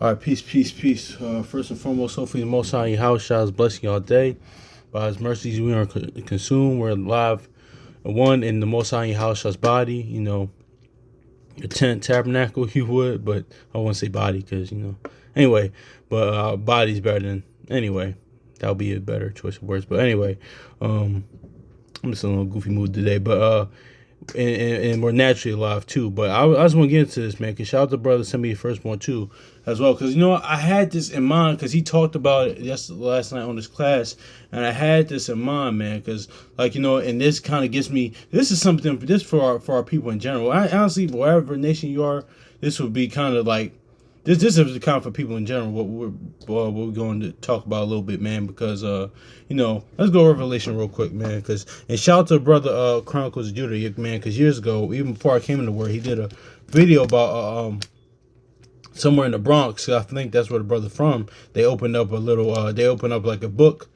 All right, peace, peace, peace. First and foremost, hopefully the Most High Yahweh is blessing y'all day. By His mercies, we are consumed. We're alive, one in the Most High Yahweh's body. You know, a tent tabernacle, if you would, but I won't say body because Anyway, but body's better than anyway. That'll be a better choice of words. But anyway, I'm just in a little goofy mood today. But and we're naturally alive too. But I just want to get into this, man. Cause shout out to brother send me the firstborn too, as well. Cause I had this in mind. Cause he talked about it last night on this class, and I had this in mind, man. Cause and this kind of gets me. This is something. This for our people in general. I honestly, whatever nation you are, this would be kind of like. This is the kind of for people in general. What we're going to talk about a little bit, man. Because let's go Revelation real quick, man. Because and shout out to brother Chronicles of Judah, man. Because years ago, even before I came into Word, he did a video about somewhere in the Bronx. I think that's where the brother from. They opened up a little. They opened up like a bookstore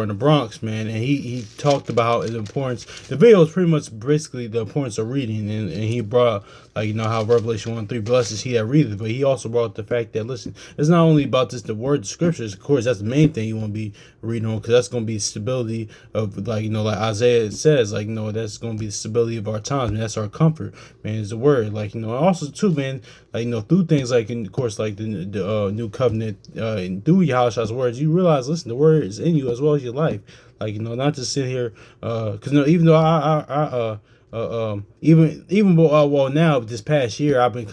in the Bronx, man, and he talked about the importance. The video was pretty much basically the importance of reading, and he brought how Revelation 1:3 blesses he that readeth, but he also brought the fact that listen, it's not only about just the word, the scriptures. Of course, that's the main thing you want to be reading on, because that's going to be stability of like Isaiah says, that's going to be the stability of our times, man. That's our comfort, man. Is the word, also too, man, through things of course, the new covenant, and through Yahushua's words, you realize, listen, the word is in you as well as your life. Not to sit here, because even though even now this past year I can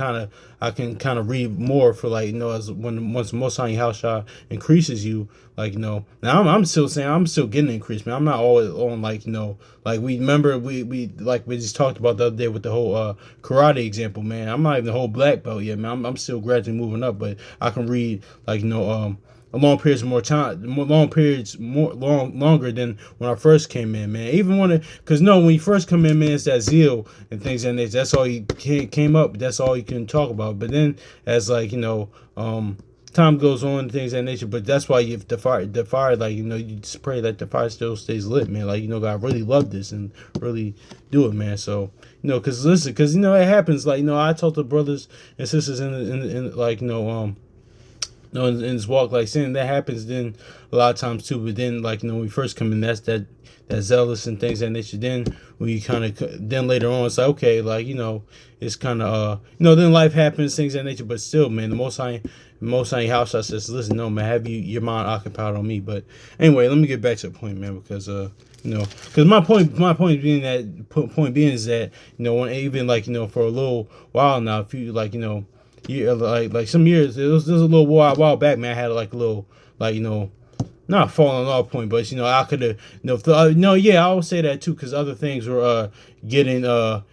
kind of read more for as once the Most High Yahweh increases you, now I'm still saying I'm still getting increased, man. I'm not always on we remember we just talked about the other day with the whole karate example, man. I'm not even the whole black belt yet, man. I'm still gradually moving up, but I can read longer than when I first came in, man. Even when you first come in, man, it's that zeal and things and that's all you came up. That's all you can talk about. But then as time goes on and things of that nature, but that's why you the fire, you just pray that the fire still stays lit, man. God really love this and really do it, man. So because it happens. I told the brothers and sisters in this walk, saying that happens then a lot of times too. But then when we first come in, that's that zealous and things that nature. Then we then later on it's like, okay, it's kind of then life happens, things of that nature. But still, man, the Most High house says, listen, no, man, have your mind occupied on me. But anyway, let me get back to the point, man, because because my point being is that when even for a little while now, if you some years, it was a little while back, man. I had a little not falling off point, but I could have I would say that too, because other things were getting in the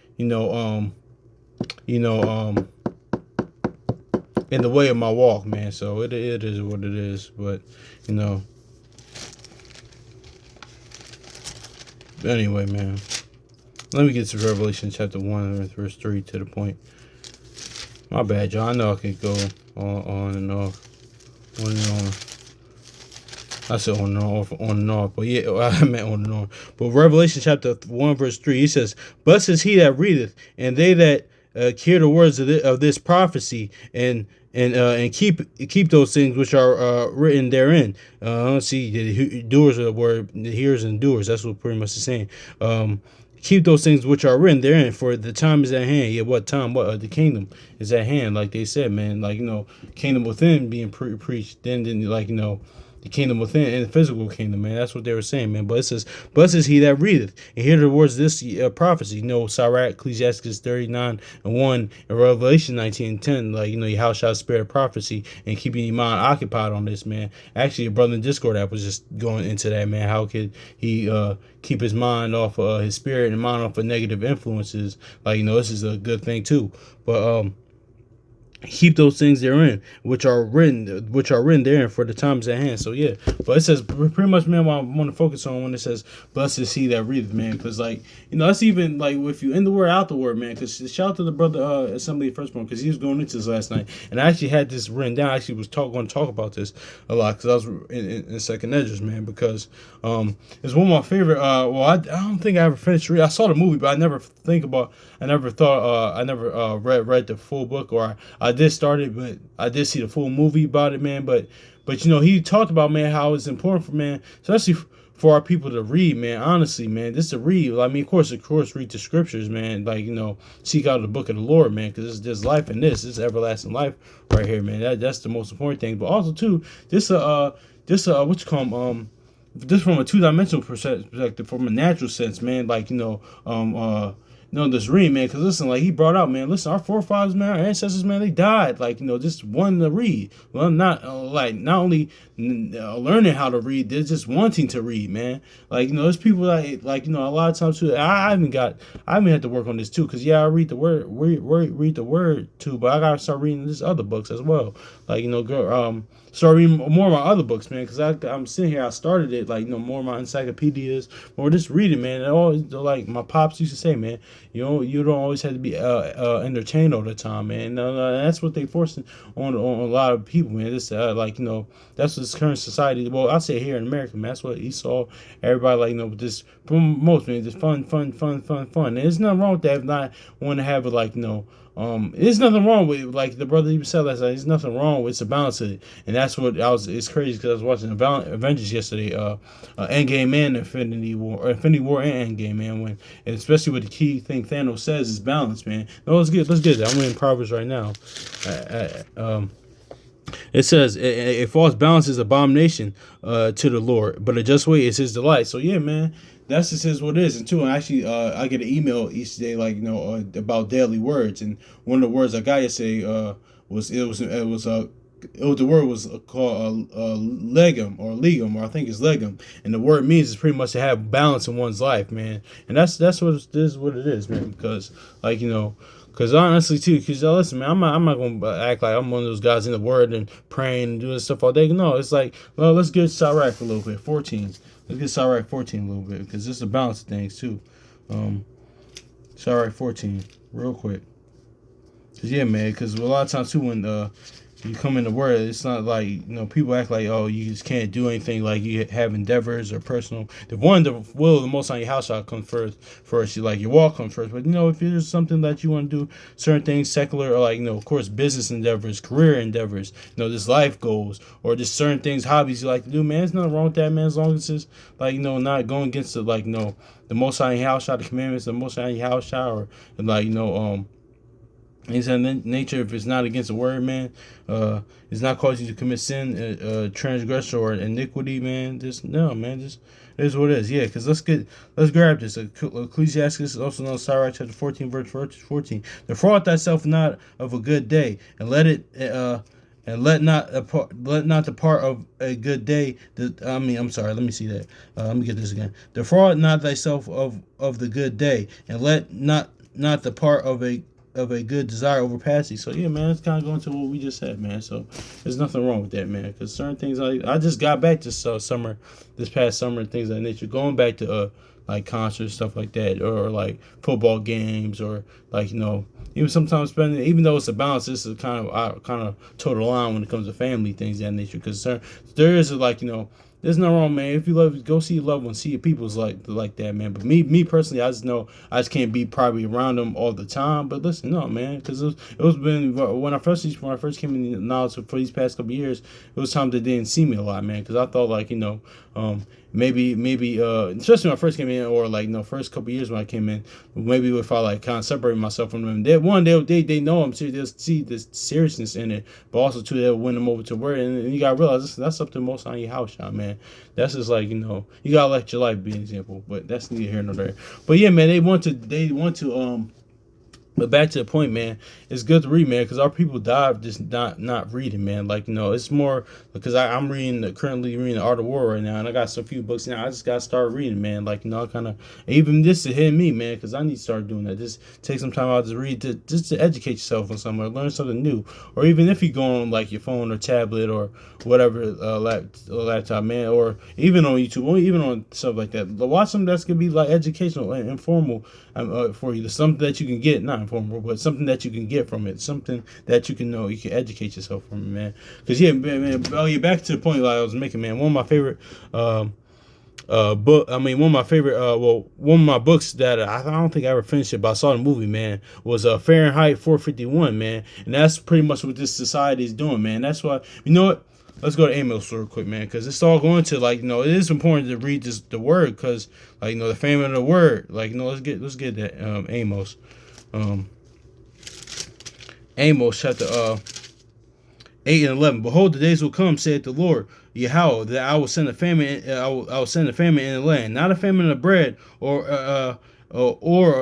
way of my walk, man. So it is what it is, but anyway, man. Let me get to Revelation chapter 1 verse 3 to the point. My bad, y'all. I know I could go on and off. On and on. I said on and off. But yeah, I meant on and on. But Revelation chapter 1, verse 3, he says, blessed is he that readeth, and they that hear the words of this prophecy, and keep those things which are written therein. See, the doers of the word, the hearers and doers. That's what pretty much is saying. Keep those things which are written therein, for the time is at hand. Yeah, what time? What the kingdom is at hand, like they said, man. Kingdom within being preached. Then the kingdom within and the physical kingdom, man. That's what they were saying, man. But it says, blessed is he that readeth, and hear the words of this prophecy. Sirach, Ecclesiastes 39:1, and Revelation 19:10. How shall spare the prophecy and keeping your mind occupied on this, man. Actually, a brother in Discord app was just going into that, man. How could he keep his mind off his spirit and mind off of negative influences? This is a good thing too. But keep those things therein which are written therein, for the times at hand. So yeah, but it says pretty much, man, what I want to focus on when it says blessed is he that readeth, man, because that's even if you in the word out the word, man. Because shout out to the brother Assembly Firstborn, because he was going into this last night, and I actually had this written down. I actually was going to talk about this a lot, because I was in second edges, man, because it's one of my favorite. I don't think I ever finished reading. I saw the movie, but I never thought I never read the full book, or I did start it, but I did see the full movie about it, man. But he talked about, man, how it's important for, man, especially for our people to read, man. Honestly, man, just to read. I mean, of course, read the scriptures, man. Like, seek out the book of the Lord, man, because there's life in this. This is everlasting life right here, man. That's the most important thing. But also too, what you call 'em, just from a two-dimensional perspective, from a natural sense, man. Like, this read, man, because listen, like he brought out, man, listen, our forefathers, man, our ancestors, man, they died, like, just wanting to read. Well, not only learning how to read, they're just wanting to read, man. Like, there's people like, a lot of times too. I even had to work on this too, because I read the word, read the word too, but I gotta start reading these other books as well. Like, start reading more of my other books, man, because I'm sitting here. I started it, like, more of my encyclopedias, or just reading, man. And always, like my pops used to say, man, you don't always have to be entertained all the time, man. That's what they forcing on a lot of people, man. This that's what this current society. Well, I say here in America, man. That's what Esau, everybody, like, just most, man, just fun. And there's nothing wrong with that. If not want to have it, like, there's nothing wrong with, like the brother even said last night. There's nothing wrong with, it's a balance of it, and that's what it's crazy, because I was watching Avengers yesterday, Endgame and Infinity War and Endgame, man. And especially with the key thing Thanos says is balance, man. No, let's get it. I'm in Proverbs right now. It says, a false balance is abomination to the Lord, but a just way is his delight. So yeah, man, that's just what it is. And too, and actually, I get an email each day, like, about daily words, and one of the words I got yesterday the word was called legum, or I think it's legum, and the word means is pretty much to have balance in one's life, man. And that's what it is, man. Because, like, because honestly too, because listen, man, I'm not gonna act like I'm one of those guys in the word and praying and doing stuff all day. No, it's like, well, let's get Sirach for a little bit. 14. Let's get Sirach 14 a little bit, because this is a balance of things too. Sirach 14, real quick. Cause yeah, man. Because a lot of times too, when you come in the word, it's not like, people act like, oh, you just can't do anything, like you have endeavors or personal. The will of the Most High your house shall come first. You, like, your walk comes first. But if there's something that you want to do, certain things, secular, or like, of course, business endeavors, career endeavors, just life goals, or just certain things, hobbies you like to do, man, there's nothing wrong with that, man, as long as it's like, not going against the, like, the Most High your house shall, the commandments of the Most High your house shall, or like, it's in nature, if it's not against the word, man, it's not causing you to commit sin, transgression, or iniquity, man. Just it is what it is. Yeah, because let's grab this. Ecclesiastes, also known as Sirach chapter 14, verse 14. Defraud thyself not of a good day, and let not the part of a good day. I'm sorry. Let me see that. Let me get this again. Defraud not thyself of the good day, and let not the part of a good desire overpass thee. So yeah, man, it's kind of going to what we just said, man. So there's nothing wrong with that, man. Because certain things, I just got back this past summer, and things of that nature, going back to like concerts, stuff like that, or like football games, or like even sometimes spending, even though it's a balance, this is kind of total line when it comes to family things of that nature. Because there is there's no wrong, man. If you love, go see your loved ones, see your people's like that, man. But me personally, I just know I just can't be probably around them all the time. But listen, no, man, because it was been when I first came in the knowledge for these past couple of years, it was times they didn't see me a lot, man. Because I thought, like, maybe especially when I first came in, or like first couple of years when I came in, maybe if I like kind of separate myself from them, they know I'm serious, they'll see the seriousness in it, but also too, they'll win them over to word, and you gotta realize that's up to the Most High your house, shot, man. That's just like, you gotta let your life be an example, but that's neither here nor there. But yeah, man, they want to but back to the point, man, it's good to read, man, because our people die of just not reading, man. Like, it's more because I'm currently reading The Art of War right now, and I got some few books now. I just got to start reading, man. Like, I kind of, even this is hitting me, man, because I need to start doing that. Just take some time out to read, just to educate yourself on something, or learn something new. Or even if you go on, like, your phone or tablet or whatever, laptop, man, or even on YouTube, or even on stuff like that. Watch something that's going to be, like, educational and informal for you. Something that you can get, not informal, but something that you can get from it, something that you can know, you can educate yourself from it, man. Because yeah, man, back to the point like I was making, man. One of my favorite book. I mean, one of my favorite. One of my books that I don't think I ever finished it, but I saw the movie. Man, was Fahrenheit 451. Man, and that's pretty much what this society is doing. Man, that's why you know what. Let's go to Amos real quick, man, because it's all going to like it is important to read the word because like the famine of the word. Like let's get that Amos, um, Amos chapter 8 and 11. Behold, the days will come, saith the Lord Yahweh, that I will send a famine. I will send a famine in the land, not a famine of bread or a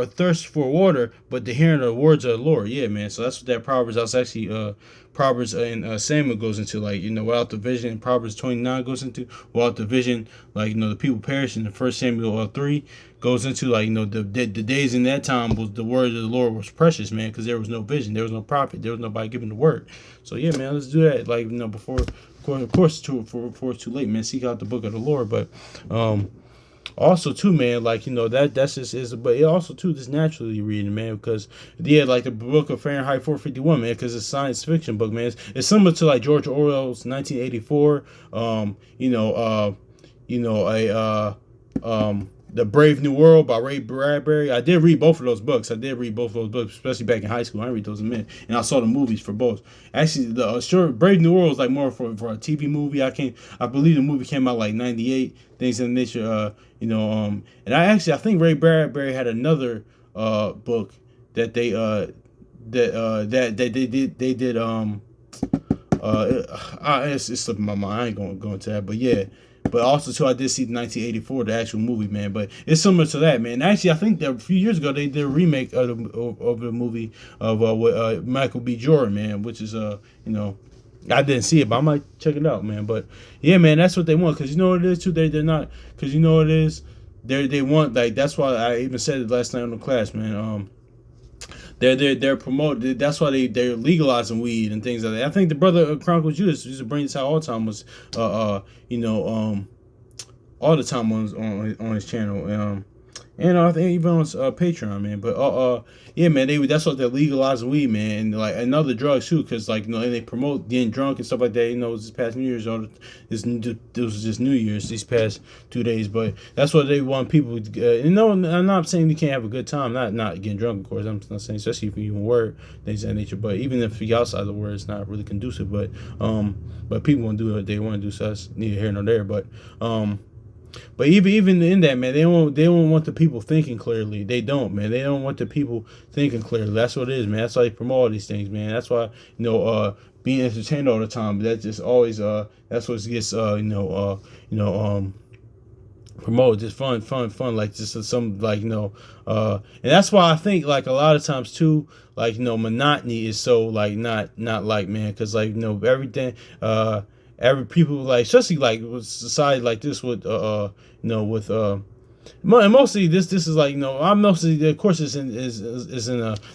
thirst for water, but the hearing of the words of the Lord. Yeah, man. So that's what that Proverbs. That's actually Proverbs and Samuel goes into. Like without the vision, Proverbs 29 goes into. Without the vision, like the people perish. In the First Samuel 3 goes into like the days in that time was the word of the Lord was precious, man, because there was no vision, there was no prophet, there was nobody giving the word. So yeah, man, let's do that. Like before, of course, before it's too late, man. Seek out the book of the Lord, but also too, man, like that's just is, but it also too just naturally reading, man, because yeah, like the book of Fahrenheit 451, man, because it's a science fiction book, man. It's similar to like George Orwell's 1984, The Brave New World by Ray Bradbury. I did read both of those books. Especially back in high school. I read those in a minute, and I saw the movies for both. Actually, the Brave New World is like more for a TV movie. I believe the movie came out like '98. Things in the nature. And I think Ray Bradbury had another book that they did. It's slipping my mind. I ain't going to go into that, but yeah. But also too, I did see the 1984, the actual movie, man. But it's similar to that, man. Actually, I think that a few years ago they did a remake of the movie of with Michael B. Jordan, man, which is I didn't see it, but I might check it out, man. But yeah, man, that's what they want, because you know what it is too. They're not, because you know what it is. They want, like, that's why I even said it last night in the class, man. They're promoted. That's why they're legalizing weed and things like that. I think the brother Chronicles Judas used to bring this out all the time. Was all the time on his channel. And I think even on Patreon, man. But yeah, man, that's what they're legalizing weed, man, and like and other drugs too, because like and they promote getting drunk and stuff like that. This past New Year's, this was just New Year's these past 2 days, but that's what they want people. I'm not saying you can't have a good time, not getting drunk, of course. I'm not saying, especially if you even word things of that nature. But even if you're outside the word, it's not really conducive. But people want to do what they want to do, so that's neither here nor there. But even in that, man, they don't want the people thinking clearly. They don't, man. They don't want the people thinking clearly. That's what it is, man. That's why they promote all these things, man. That's why being entertained all the time. But that just always that's what gets promoted. Just fun. Like just some and that's why I think like a lot of times too, like monotony is so like not like, man, because like everything every people like, especially like with society like this with with and mostly this is like I'm mostly, of course, is in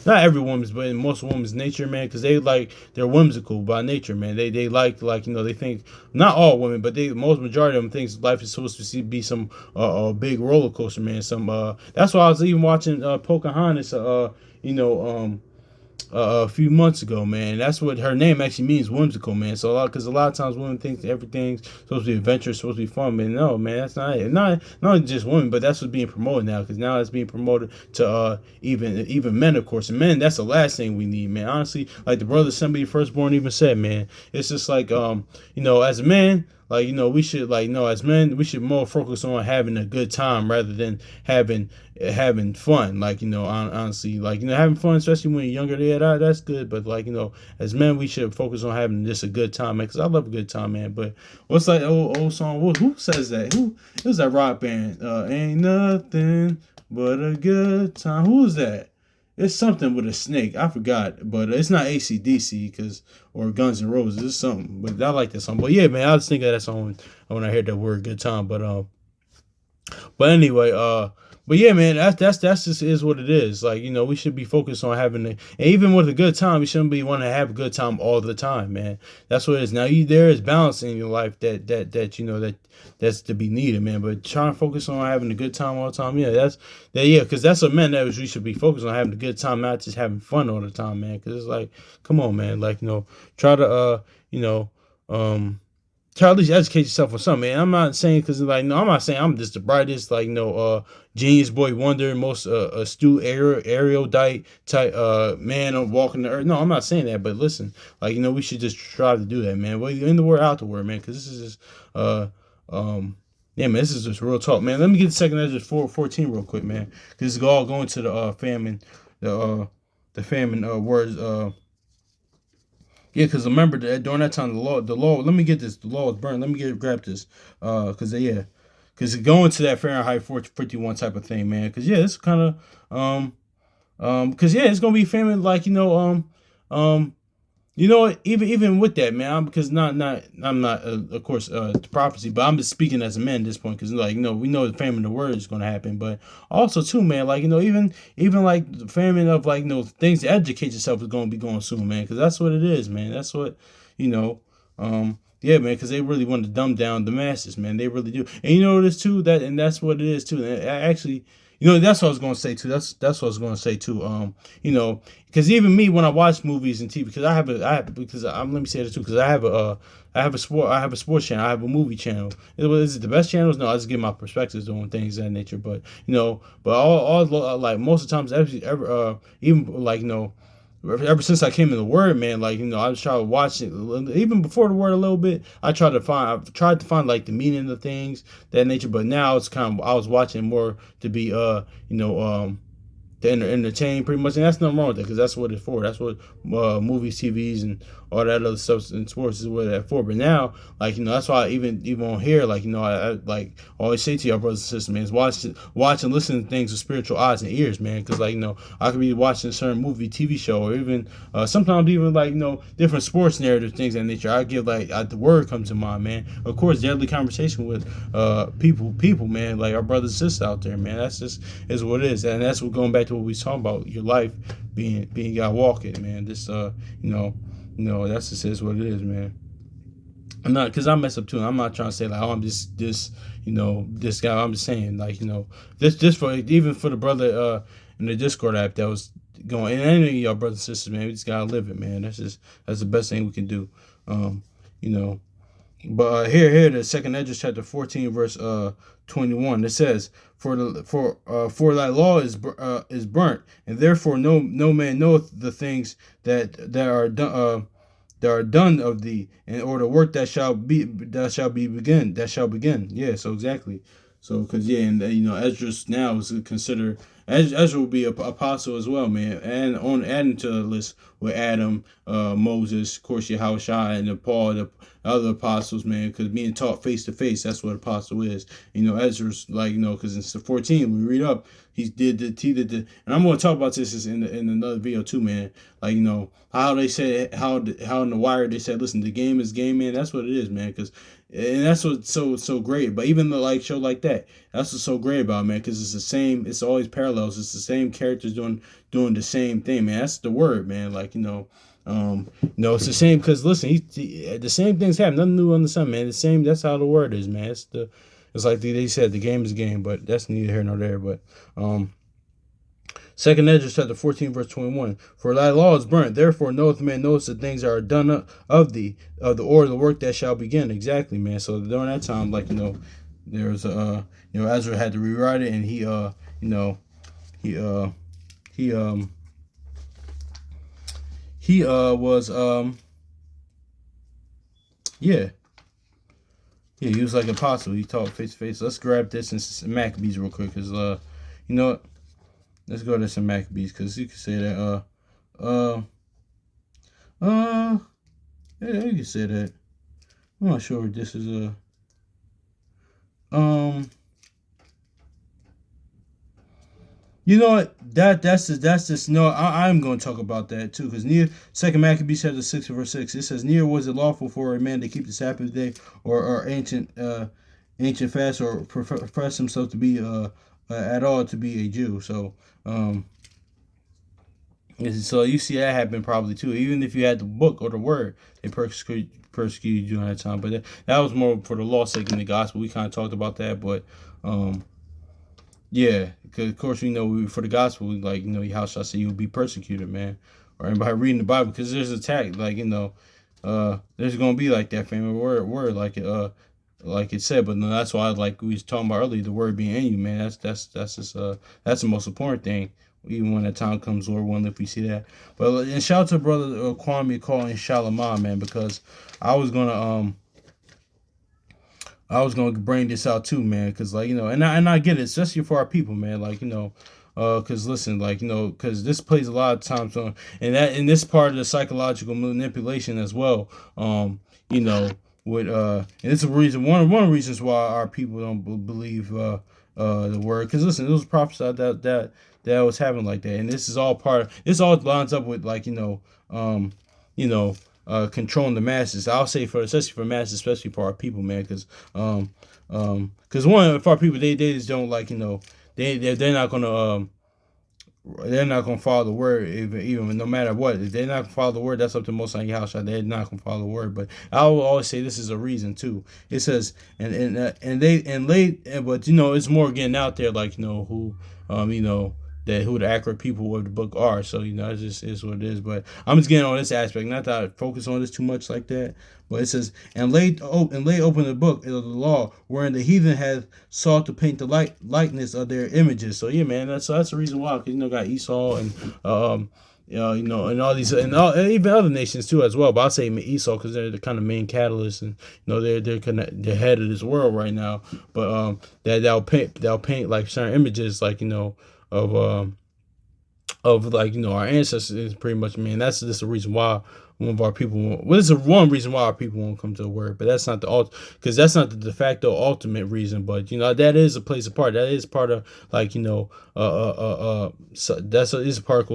not every woman's, but in most women's nature, man, because they're whimsical by nature, man. They like they think, not all women, but most majority of them thinks life is supposed to be some big roller coaster, man. That's why I was even watching Pocahontas a few months ago, man. That's what her name actually means, whimsical, man. So because a lot of times women think everything's supposed to be adventurous, supposed to be fun, man. No, man, that's not it. Not just women, but that's what's being promoted now, because now it's being promoted to even men, of course. And men, that's the last thing we need, man. Honestly, like the brother somebody firstborn even said, man, it's just like as a man, like we should as men we should more focus on having a good time rather than having fun. Like honestly, like having fun, especially when you're younger, yeah, that's good. But like as men, we should focus on having just a good time, man. Because I love a good time, man. But what's that old song? Who says that? Who is that rock band? Ain't nothing but a good time. Who is that? It's something with a snake. I forgot, but it's not AC/DC or Guns N' Roses. It's something. But I like that song. But yeah, man, I just think of that song when I hear that word "good time." But anyway, but yeah, man, that's just is what it is. Like we should be focused on having and even with a good time, we shouldn't be wanting to have a good time all the time, man. That's what it is. Now there is balance in your life that's to be needed, man. But trying to focus on having a good time all the time, yeah, because that's what men that we should be focused on, having a good time, not just having fun all the time, man. Because it's like, come on, man, like try to try to at least educate yourself on something, man. I'm not saying because like no, I'm not saying I'm just the brightest, like genius boy wonder, most astute erudite type man on walking the earth. No, I'm not saying that, but listen, like we should just try to do that, man. Well, in the word, out the word, man, because this is just yeah, man, this is just real talk, man. Let me get the second Ezra 14 real quick, man. This is all going to the famine, the famine words. Yeah, because remember that during that time the law. Let me get this. The law was burned. Let me grab this. Because going to that Fahrenheit 451 type of thing, man. Because it's kind of because it's gonna be famine, like even with that, man, because I'm not of course the prophecy, but I'm just speaking as a man at this point, because like we know the famine of the word is going to happen, but also too, man, like even like the famine of like things to educate yourself is going to be going soon, man, because that's what it is, man. That's what yeah, man, because they really want to dumb down the masses, man. They really do, and this too, that's what it is too. And actually, that's what I was going to say too. That's what I was going to say too. Because even me, when I watch movies and TV, because let me say this too, because I have a sports channel, I have a movie channel. Is it the best channels? No, I just give my perspectives on things of that nature. But but all like most of the times, even like ever since I came in the word, man, like I was trying to watch it even before the word a little bit. I've tried to find like the meaning of things that nature, but now it's kind of I was watching more to be to entertain pretty much, and that's nothing wrong with that, because that's what it's for. That's what movies, TVs, and all that other stuff in sports is what that's for. But now, like that's why even on here, like I like always say to y'all brothers and sisters, man, is watch and listen to things with spiritual eyes and ears, man, because like I could be watching a certain movie, TV show, or even sometimes even like different sports narrative things of that nature. I give like the word comes to mind, man. Of course, deadly conversation with people, man, like our brothers and sisters out there, man. That's just is what it is, and that's what going back to what we was talking about, your life being God walking, man. This that's just is what it is, man. I'm not, because I mess up too. I'm not trying to say like, oh, I'm just this guy. I'm just saying like, this for even for the brother in the Discord app that was going, and any of y'all brothers and sisters, man, we just gotta live it, man. That's the best thing we can do. But here the second Ezra chapter 14 verse 21, it says, for thy law is burnt, and therefore no man knoweth the things that are done of thee, and or the work that shall begin. Yeah, so exactly. So because and Ezra now is considered, Ezra will be an apostle as well, man, and on adding to the list with Adam, Moses, of course, Yahushua, and Paul, the other apostles, man, because being taught face to face, that's what apostle is. Ezra's like because in 14 we read up, he did the, and I'm going to talk about this in another video too, man. Like how they said how in the Wire they said, listen, the game is game, man. That's what it is, man. And that's what's so great. But even the like show like that, that's what's so great about it, man. Because it's the same. It's always parallels. It's the same characters doing the same thing, man. That's the word, man. Like it's the same. Because listen, the same things happen. Nothing new on the sun, man. The same. That's how the word is, man. It's like they said, the game is game. But that's neither here nor there. But Second Ezra chapter 14 verse 21. For thy law is burnt, therefore knoweth man knows the things that are done of thee, of the order of the work that shall begin. Exactly, man. So during that time, like there was Ezra had to rewrite it, and he he was like an apostle. He taught face to face. Let's grab this in Maccabees real quick, because let's go to some Maccabees, because you can say that yeah, you can say that. I'm not sure if this is what? That's just no. I'm going to talk about that too, because near Second Maccabees chapter 6 verse 6, it says, neither was it lawful for a man to keep the Sabbath day or ancient fast, or profess himself to be at all to be a Jew. So so you see that happen probably too. Even if you had the book or the word, they persecuted you during that time. But that was more for the law's sake and the gospel. We kind of talked about that, but yeah, because of course for the gospel, how shall I say, you'll be persecuted, man, or by reading the Bible, because there's attack, like there's gonna be like that famine word like it said. But no, that's why like we was talking about earlier, the word being in you, man. That's just that's the most important thing. Even when the time comes, Lord willing, if we see that. But and shout out to brother Kwame calling Shalimar, man, because I was gonna I was gonna bring this out too, man, because like and I get it, especially for our people, man. Like because listen, like because this plays a lot of times on, and this part of the psychological manipulation as well. You know, with and it's a reason one of the reasons why our people don't believe the word. Because listen, it was prophesied that was happening like that, and this is all this all lines up with like you know controlling the masses. I'll say for especially for masses, especially for our people, man, because one if our people they just don't like they're not gonna follow the word even no matter what. If they're not gonna follow the word, that's up to Most High Yahshua. They're not gonna follow the word. But I will always say this is a reason too. It says but it's more getting out there like who that who the accurate people of the book are. So it just is what it is. But I'm just getting on this aspect. Not that I focus on this too much like that. But it says and laid open the book of the law, wherein the heathen had sought to paint the likeness of their images. So yeah, man, that's the reason why. Because got Esau and and all these and even other nations too as well. But I'll say Esau because they're the kind of main catalyst, and they're kind of the head of this world right now. But they'll paint like certain images like of like our ancestors is pretty much that's just the reason why one of our people won't, well, this is one reason why our people won't come to the word, but that's not because that's not the de facto ultimate reason. But that is a place apart. That is part of like that's is a part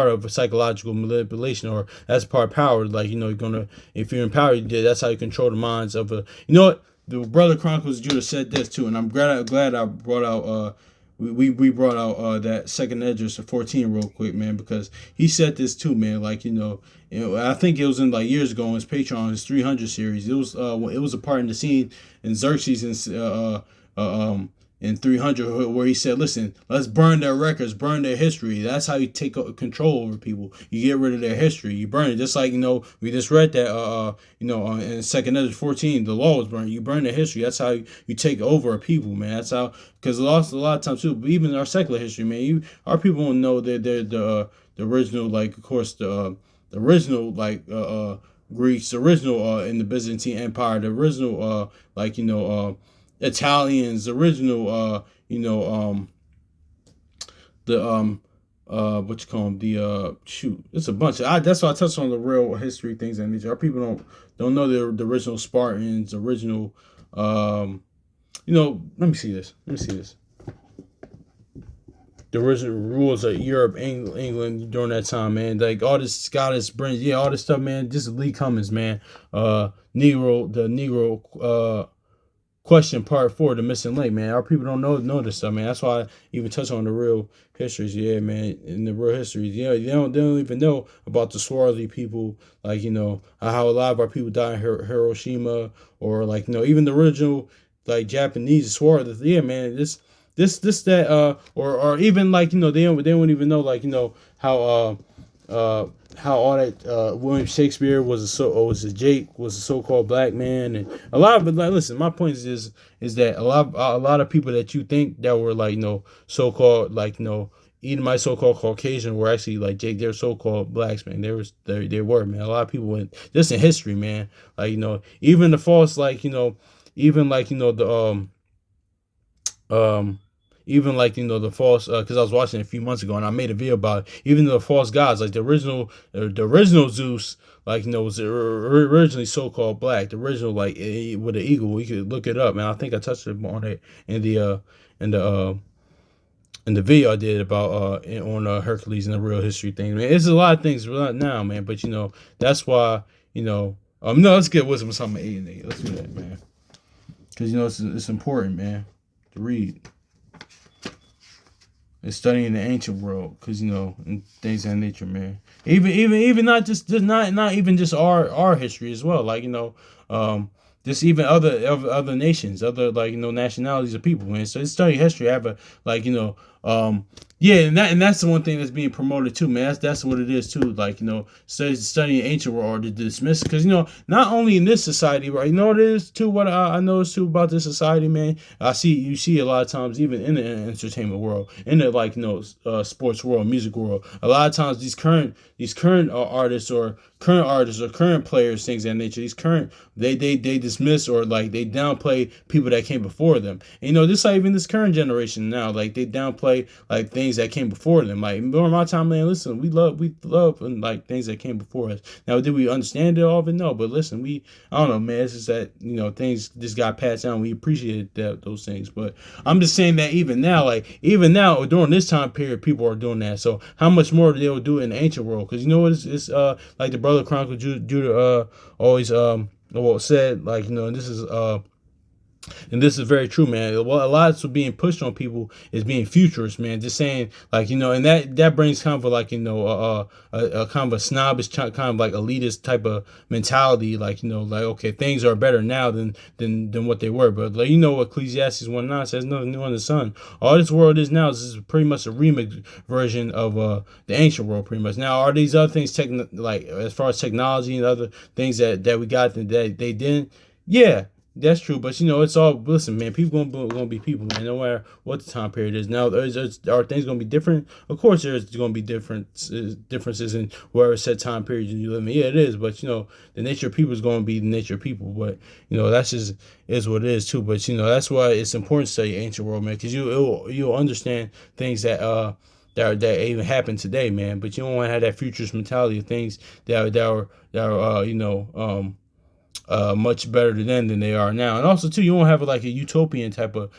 of psychological manipulation, or that's part of power. Like you're gonna if you're in power, that's how you control the minds of a what the brother Chronicles of Judah said this too, and I'm glad I brought out we brought out that second Esdras 14 real quick, man, because he said this too, man. Like I think it was in like years ago on his Patreon, his 300 series. It was a part in the scene in Xerxes in 300 where he said, "Listen, let's burn their records, burn their history. That's how you take control over people. You get rid of their history. You burn it, just like we just read that in Second Esdras 14, the law was burned. You burn their history. That's how you take over a people, man. That's how because a lot of times too, even in our secular history, man, our people don't know that they're the original, like of course the original like Greeks, the original in the Byzantine Empire, the original Italians, the original what you call them, it's a bunch of that's why I touched on the real history things and our people don't know the original Spartans, original let me see this. The original rules of Europe, England during that time, man. Like all this Scottish, British, all this stuff, man. Just Lee Cummins, man. Negro question part 4, the missing link, man. Our people don't know this stuff, man. That's why I even touch on the real histories, yeah, man. In the real histories, they don't even know about the swarthy people, like how a lot of our people died in Hiroshima, or like even the original like Japanese swarthy, yeah, man. This that or even like they don't even know like how all that William Shakespeare was a so-called black man, and a lot of it. Like, listen, my point is that a lot of people that you think that were like so-called like Edomite so-called Caucasian were actually like they're so-called blacks, man. They were, man. A lot of people just in history, man. Like even the false like even like even like the false because I was watching it a few months ago and I made a video about it. Even the false gods, like the original Zeus, like was originally so-called black. The original like with the eagle, you could look it up, man. I think I touched on it in the video I did about on Hercules and the real history thing, man. It's a lot of things now, man. But that's why no, let's get wisdom something 8 and 8. Let's do that, man. Because it's important, man, to read. And studying the ancient world, because and things of that nature, man. Even not not even just our history as well, like just even other nations, other like nationalities of people, man. So studying history, I have a like Yeah, and that's the one thing that's being promoted too, man. That's what it is too. Like, studying ancient world or to dismiss, because not only in this society, right? You know what it is too. What I noticed too about this society, man. You see a lot of times, even in the entertainment world, in the sports world, music world. A lot of times these current artists or current players, things of that nature. These current they dismiss or like they downplay people that came before them. And, this like even this current generation now, like they downplay like things that came before them. Like during my time, man, listen, we love and like things that came before us. Now, did we understand it all of it? No, but listen, I don't know, man. It's just that things just got passed down. We appreciated those things, but I'm just saying that even now, during this time period, people are doing that. So how much more they'll do in the ancient world? Because it's like the brother Chronicle Judah always said, like, and this is very true, man. Well, a lot of what's being pushed on people is being futurist, man. Just saying, like, and that brings kind of like, a kind of a snobbish, kind of like elitist type of mentality, like, like, okay, things are better now than what they were. But like, Ecclesiastes 1:9 says, nothing new under the sun. All this world is now is pretty much a remix version of the ancient world, pretty much. Now, are these other things like as far as technology and other things that we got that they didn't? Yeah. That's true, but it's all. Listen, man. People gonna be people, man. No matter what the time period is. Now, are things gonna be different? Of course, there's gonna be differences in whatever set time period you live in. Yeah, it is. But the nature of people is gonna be the nature of people. But that's just is what it is too. But that's why it's important to study ancient world, man, because you'll understand things that that even happen today, man. But you don't want to have that futurist mentality of things that are much better than they are now. And also too, you won't have like a utopian type of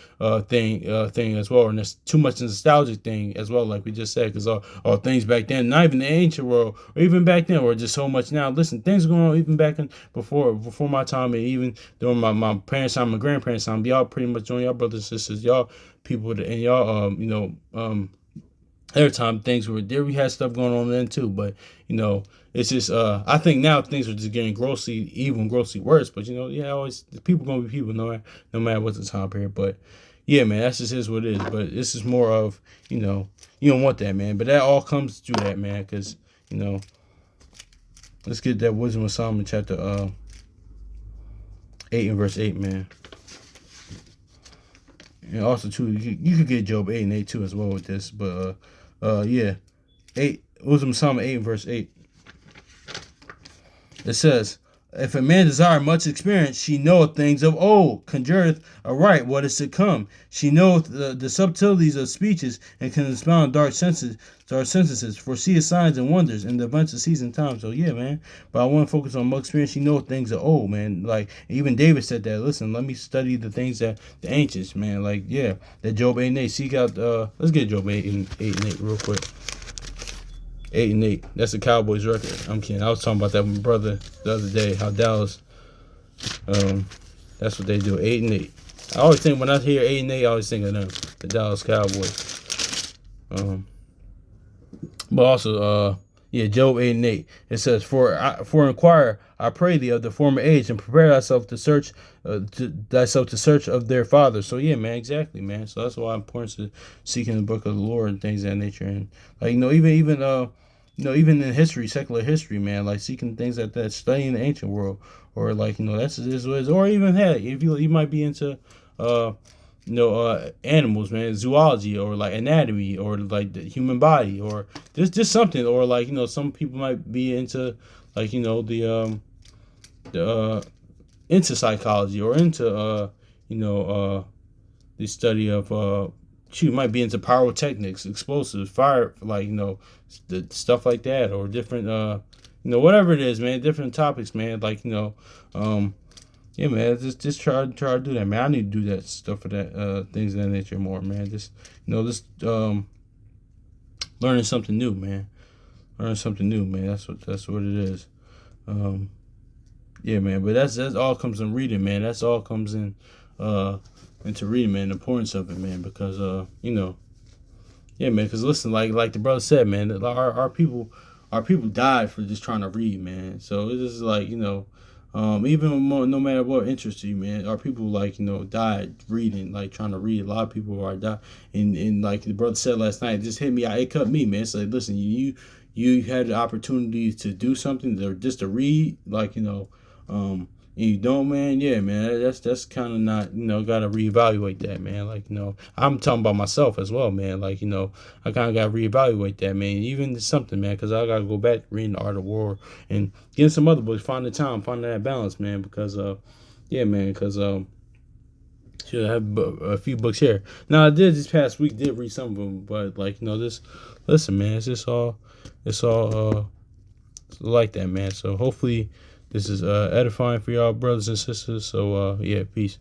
thing as well, and there's too much nostalgic thing as well, like we just said, because all things back then, not even the ancient world or even back then, were just so much now. Listen, things going on even back in before my time, and even during my parents' time, my grandparents' time. Y'all pretty much doing y'all brothers and sisters, y'all people, and y'all every time things were there, we had stuff going on then too. But it's just I think now things are just getting grossly worse. But always people gonna be people no matter what the time period. But yeah, man, that's just is what it is. But this is more of you don't want that, man. But that all comes through that, man, because let's get that Wisdom of Solomon chapter 8 and verse 8, man. And also too, you could get Job 8 and 8 too as well with this, but yeah, 8 Wisdom of Solomon 8 and verse 8. It says, if a man desire much experience, she knoweth things of old, conjureth aright what is to come. She knoweth the subtleties of speeches, and can expound dark sentences, foresee signs and wonders, and the events of season time. So yeah, man. But I want to focus on much experience. She knoweth things of old, man. Like even David said that. Listen, let me study the things that the ancients, man. Like yeah, that Job 8 and 8. Seek out. Let's get Job 8 and 8 real quick. 8 and 8. That's the Cowboys record. I'm kidding. I was talking about that with my brother the other day. How Dallas, that's what they do. 8 and 8. I always think when I hear 8 and 8, I always think of them, the Dallas Cowboys. But also, yeah, Job 8 and 8. It says, For inquire, I pray thee, of the former age, and prepare thyself to search of their fathers. So yeah, man, exactly, man. So that's why it's important to seeking the book of the Lord and things of that nature. And like even in history, secular history, man, like seeking things like that, studying the ancient world, or like that's what it is. Or even if you might be into animals, man, zoology, or like anatomy, or like the human body, or just something, or like some people might be into like into psychology, or into the study of she might be into pyrotechnics, explosives, fire, like the stuff like that, or different whatever it is, man, different topics, man, like yeah, man, just try to do that, man. I need to do that stuff for that things of that nature more, man. Just learning something new, man. Learning something new, man. That's what it is. Yeah, man. But that's all comes in reading, man. That's all comes in into reading, man. The importance of it, man. Because yeah, man. Because listen, like the brother said, man, our people died for just trying to read, man. So it's just like No matter what interests you, man, are people like died reading, like trying to read. A lot of people are died, and like the brother said last night, it just hit me. It cut me, man. It's like, listen, you had the opportunity to do something, or just to read, like and you don't, man. Yeah, man, that's kind of not, gotta reevaluate that, man. Like I'm talking about myself as well, man. Like I kind of gotta reevaluate that, man. Even something, man, because I gotta go back reading the Art of War and getting some other books, find the time, find that balance, man. Because yeah, man, because should have a few books here. Now I did this past week, did read some of them, but like this, listen, man, it's all like that, man. So hopefully this is edifying for y'all brothers and sisters. So yeah, peace.